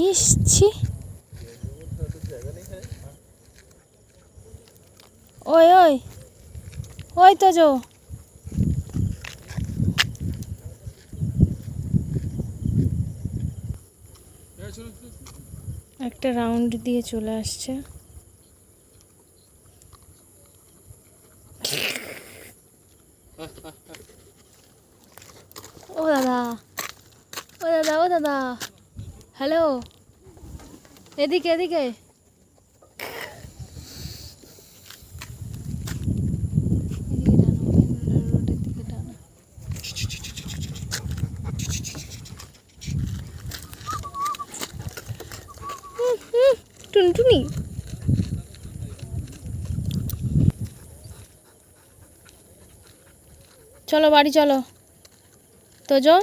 ইসছি ওই ওই ওই তো যো একটা রাউন্ড দিয়ে চলে আসছে। ও দাদা ও দাদা ও দাদা হ্যালো এদিকে এদিকে টুনটুনি চলো বাড়ি চলো তো যো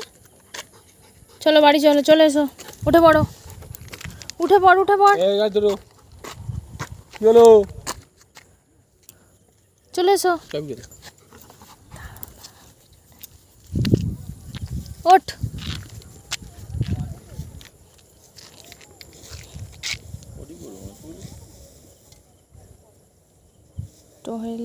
চলো বাড়ি চলো চলে এসো উঠে পড়ো উঠে পড় উঠে পড় চলে এসো ওঠ টোহেল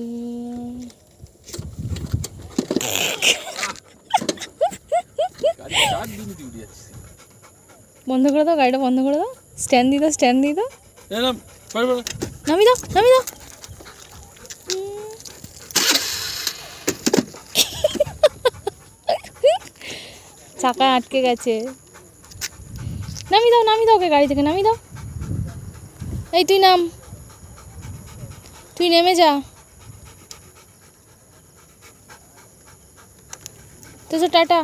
বন্ধ করে দাও গাড়িটা বন্ধ করে দাও স্ট্যান্ড দিয়ে দাও স্ট্যান্ড দিয়ে দাও নামি দাও নামি দাও চাকা আটকে গেছে নামি দাও ওকে গাড়ি থেকে নামি দাও এই তুই নাম তুই নেমে যা তো টাটা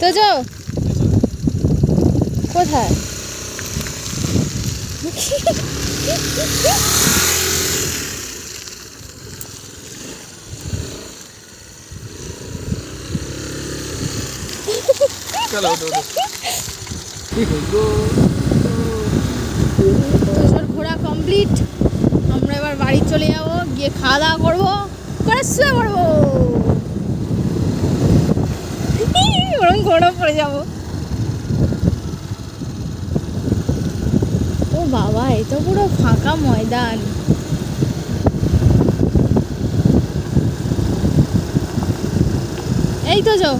তো যাও কোথায় চলো তোর ঘোরা কমপ্লিট আমরা এবার বাড়ি চলে যাবো গিয়ে খাওয়া দাওয়া করবো করে শুয়ে পড়বো ওরকম ঘোড়া পড়ে যাবো ও বাবা এই তো পুরো ফাঁকা ময়দান এই তো যাও